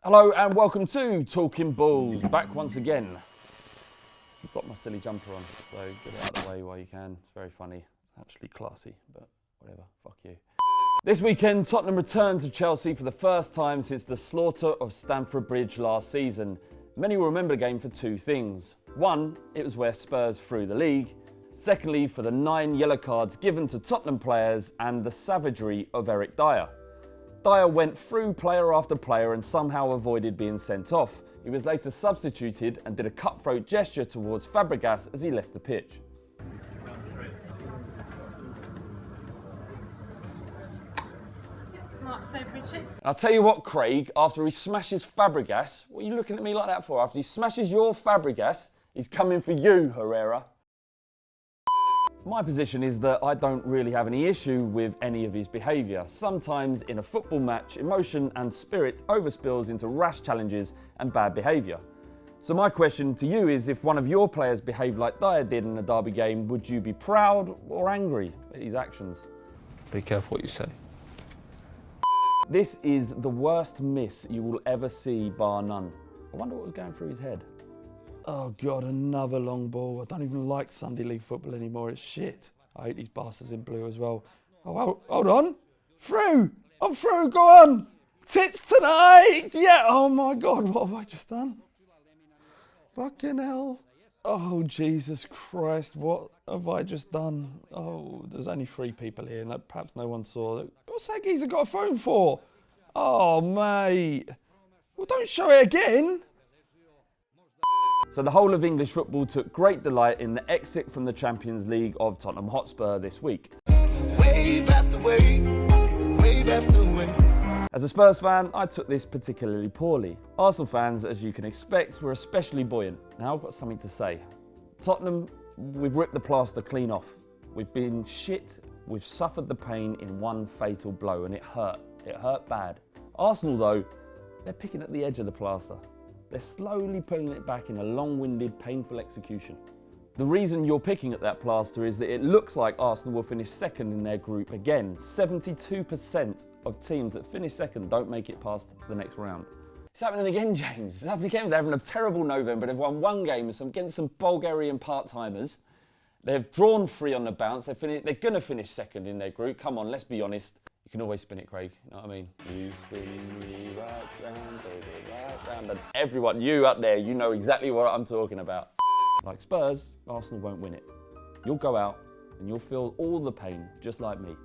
Hello and welcome to Talking Balls, back once again. I've got my silly jumper on, so get it out of the way while you can. It's very funny, it's actually classy, but whatever, fuck you. This weekend, Tottenham returned to Chelsea for the first time since the slaughter of Stamford Bridge last season. Many will remember the game for two things. One, it was where Spurs threw the league. Secondly, for the 9 yellow cards given to Tottenham players and the savagery of Eric Dyer. Dyer went through player after player and somehow avoided being sent off. He was later substituted and did a cutthroat gesture towards Fabregas as he left the pitch. Smart save, Richard. I'll tell you what, Craig, after he smashes Fabregas, what are you looking at me like that for? After he smashes your Fabregas, he's coming for you, Herrera. My position is that I don't really have any issue with any of his behaviour. Sometimes in a football match, emotion and spirit overspills into rash challenges and bad behaviour. So my question to you is, if one of your players behaved like Dyer did in a derby game, would you be proud or angry at his actions? Be careful what you say. This is the worst miss you will ever see, bar none. I wonder what was going through his head. Oh God, another long ball. I don't even like Sunday League football anymore. It's shit. I hate these bastards in blue as well. Oh, hold on. Through. I'm through. Go on. Tits tonight. Yeah. Oh my God, what have I just done? Fucking hell. Oh, Jesus Christ. What have I just done? Oh, there's only 3 people here and perhaps no one saw it. What's that geezer got a phone for? Oh, mate. Well, don't show it again. So the whole of English football took great delight in the exit from the Champions League of Tottenham Hotspur this week. Wave after wave, wave after wave. As a Spurs fan, I took this particularly poorly. Arsenal fans, as you can expect, were especially buoyant. Now I've got something to say. Tottenham, we've ripped the plaster clean off. We've been shit, we've suffered the pain in one fatal blow, and it hurt. It hurt bad. Arsenal though, they're picking at the edge of the plaster. They're slowly pulling it back in a long-winded, painful execution. The reason you're picking at that plaster is that it looks like Arsenal will finish second in their group again. 72% of teams that finish second don't make it past the next round. It's happening again, James. It's happening again. They're having a terrible November. They've won 1 game against some Bulgarian part-timers. They've drawn 3 on the bounce. They're going to finish second in their group. Come on, let's be honest. You can always spin it, Craig. You know what I mean? You spin me right round, baby, right round. And everyone, you up there, you know exactly what I'm talking about. Like Spurs, Arsenal won't win it. You'll go out and you'll feel all the pain, just like me.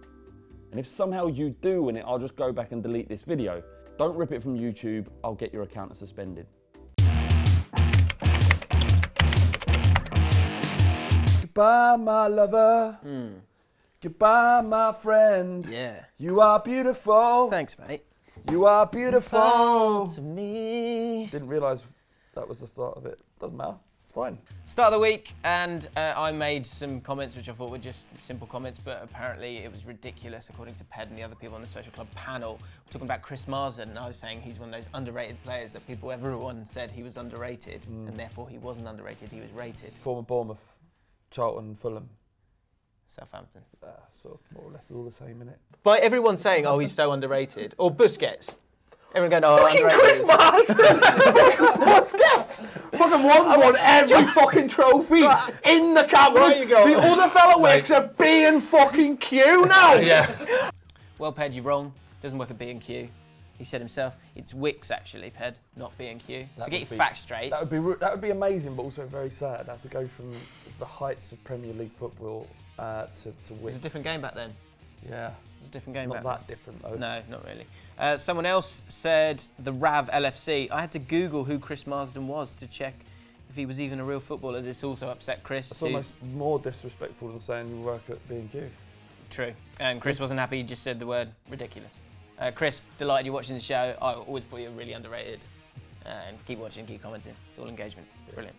And if somehow you do win it, I'll just go back and delete this video. Don't rip it from YouTube. I'll get your account suspended. Goodbye, my lover. Goodbye, my friend. Yeah. You are beautiful. Thanks, mate. You are beautiful. To me. Didn't realise that was the start of it. Doesn't matter. It's fine. Start of the week, and I made some comments which I thought were just simple comments, but apparently it was ridiculous according to Ped and the other people on the social club panel. We're talking about Chris Marsden, and I was saying he's one of those underrated players that everyone said he was underrated, and therefore he wasn't underrated, he was rated. Former Bournemouth, Charlton, Fulham. Southampton. So more or less all the same, innit? By everyone saying, oh, he's so underrated. Or Busquets. Everyone going, oh, Fucking underrated. Chris Marsden! Fucking Busquets! Fucking won every fucking trophy in the cabinet. There you go. The other fella works at B and fucking Q now. Yeah. Well, Ped, you're wrong. Doesn't work at B&Q. He said himself, it's Wix actually, Ped, not B&Q. So get your facts straight. That would be amazing, but also very sad. I have to go from the heights of Premier League football to It was win. a different game back then. Yeah. It was a different game Not back that different though. then. No, not really. Someone else said the Rav LFC. I had to Google who Chris Marsden was to check if he was even a real footballer. This also upset Chris. It's almost more disrespectful than saying you work at B&Q. True. And Chris wasn't happy, he just said the word ridiculous. Chris, delighted you're watching the show. I always thought you were really underrated. And keep watching, keep commenting. It's all engagement. Brilliant.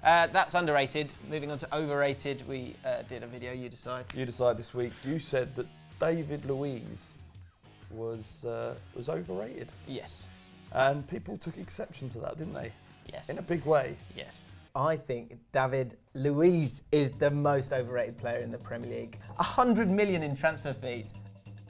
That's underrated. Moving on to overrated, we did a video, you decide. You decide this week. You said that David Luiz was overrated. Yes. And people took exception to that, didn't they? Yes. In a big way. Yes. I think David Luiz is the most overrated player in the Premier League. 100 million in transfer fees.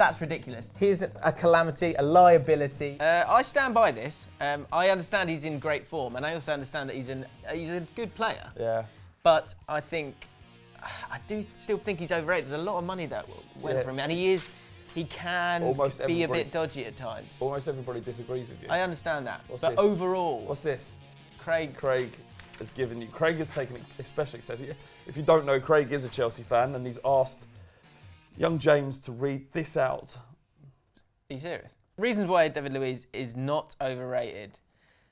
That's ridiculous. He's a calamity, a liability. I stand by this. I understand he's in great form, and I also understand that he's a good player. Yeah. But I do still think he's overrated. There's a lot of money that went for him, and he can Almost be a everybody- bit dodgy at times. Almost everybody disagrees with you. I understand that. What's But this? overall, What's this? Craig Craig has taken it especially. So if you don't know, Craig is a Chelsea fan, and he's asked young James to read this out. Are you serious? Reasons why David Luiz is not overrated.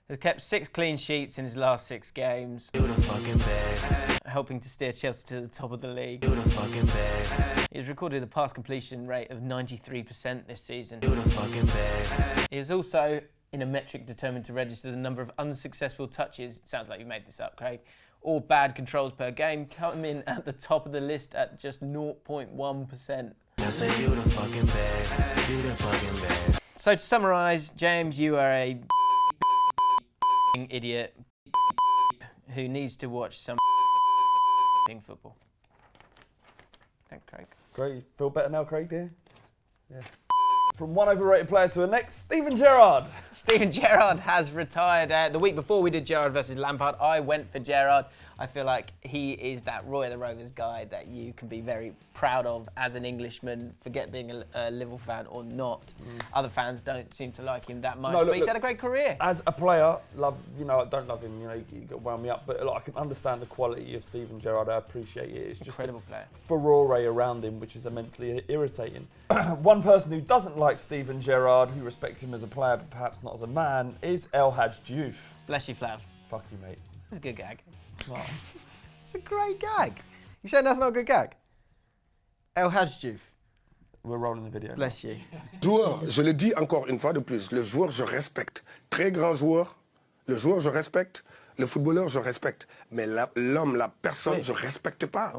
Has kept 6 clean sheets in his last 6 games. You the fucking best. Helping to steer Chelsea to the top of the league. You the fucking best. He has recorded a pass completion rate of 93% this season. You the fucking best. He is also in a metric determined to register the number of unsuccessful touches. Sounds like you made this up, Craig. Or bad controls per game, coming in at the top of the list at just 0.1%. I say you the fucking best. You the fucking best. So to summarise, James, you are a idiot who needs to watch some football. Thank Craig. Craig, feel better now, Craig, dear? Yeah. From one overrated player to the next, Steven Gerrard. Steven Gerrard has retired. The week before we did Gerrard versus Lampard, I went for Gerrard. I feel like he is that Roy of the Rovers guy that you can be very proud of as an Englishman, forget being a Liverpool fan or not. Other fans don't seem to like him that much, No, look, but he's look. had a great career. As a player, I don't love him, he got wound me up, but I can understand the quality of Steven Gerrard. I appreciate it. It's just Incredible player. furore around him, which is immensely irritating. One person who doesn't like Steven Gerrard, who respects him as a player, but perhaps not as a man, is El Hadj Diouf. Bless you, Flav. Fuck you, mate. It's a good gag. It's a great gag. You saying that's not a good gag? El Hadj Diouf. We're rolling the video. Bless you. Joueur, je le dis encore une fois de plus, le joueur je respecte. Très grand joueur, le joueur je respecte, le footballeur je respecte. Mais l'homme, la personne, je respecte pas.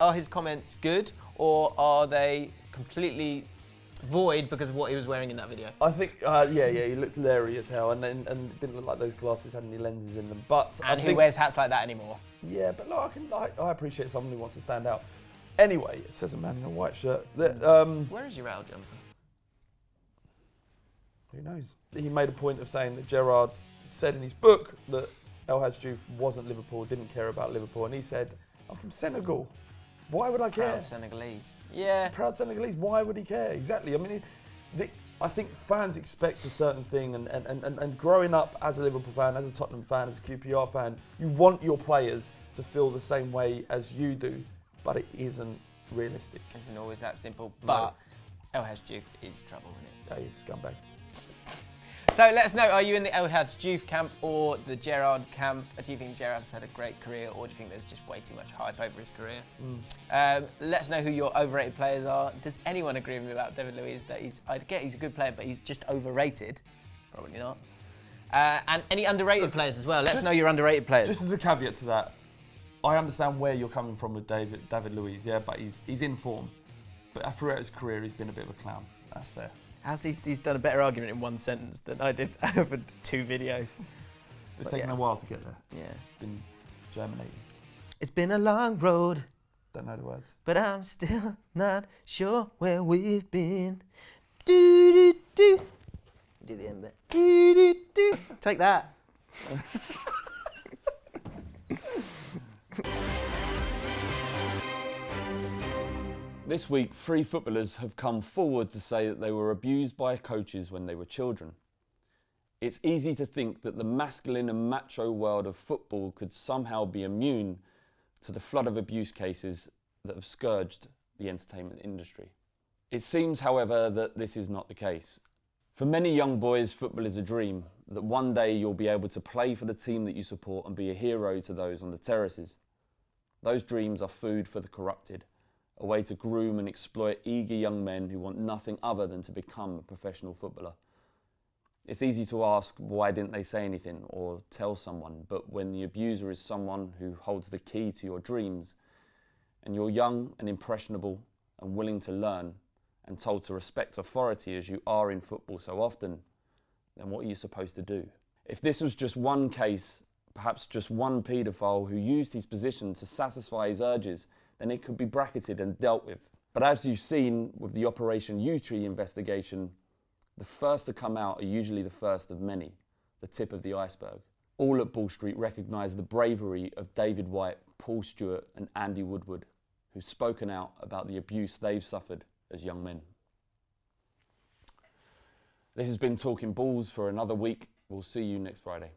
Are his comments good, or are they completely void because of what he was wearing in that video? I think, he looks leery as hell, and didn't look like those glasses had any lenses in them. But And I who think, wears hats like that anymore? Yeah, but look, I appreciate someone who wants to stand out. Anyway, it says a man in a white shirt. Where is your owl jumper? Who knows? He made a point of saying that Gerrard said in his book that El Hadj Diouf wasn't Liverpool, didn't care about Liverpool, and he said, "I'm from Senegal. Why would I care?" Proud Senegalese. Yeah. Proud Senegalese. Why would he care? Exactly. I mean, I think fans expect a certain thing, and growing up as a Liverpool fan, as a Tottenham fan, as a QPR fan, you want your players to feel the same way as you do, but it isn't realistic. It isn't always that simple, No. but El Hadj Diouf is trouble, isn't it? Yeah, he's a scumbag. So let us know, are you in the El Hadj Diouf camp or the Gerrard camp? Do you think Gerrard's had a great career, or do you think there's just way too much hype over his career? Let us know who your overrated players are. Does anyone agree with me about David Luiz that I get he's a good player, but he's just overrated? Probably not. And any underrated players as well. Let us know your underrated players. Just as a caveat to that, I understand where you're coming from with David Luiz, yeah, but he's in form. But throughout his career, he's been a bit of a clown. That's fair. He's done a better argument in one sentence than I did over 2 videos. It's taken a while to get there. Yeah. It's been germinating. It's been a long road, Don't know the words. but I'm still not sure where we've been. Do do do. Do the end bit. Do do do. Take that. This week, 3 footballers have come forward to say that they were abused by coaches when they were children. It's easy to think that the masculine and macho world of football could somehow be immune to the flood of abuse cases that have scourged the entertainment industry. It seems, however, that this is not the case. For many young boys, football is a dream, that one day you'll be able to play for the team that you support and be a hero to those on the terraces. Those dreams are food for the corrupted, a way to groom and exploit eager young men who want nothing other than to become a professional footballer. It's easy to ask, why didn't they say anything or tell someone? But when the abuser is someone who holds the key to your dreams, and you're young and impressionable and willing to learn and told to respect authority as you are in football so often, then what are you supposed to do? If this was just one case, perhaps just one paedophile who used his position to satisfy his urges, then it could be bracketed and dealt with. But as you've seen with the Operation U-Tree investigation, the first to come out are usually the first of many, the tip of the iceberg. All at Ball Street recognise the bravery of David White, Paul Stewart and Andy Woodward, who've spoken out about the abuse they've suffered as young men. This has been Talking Balls for another week. We'll see you next Friday.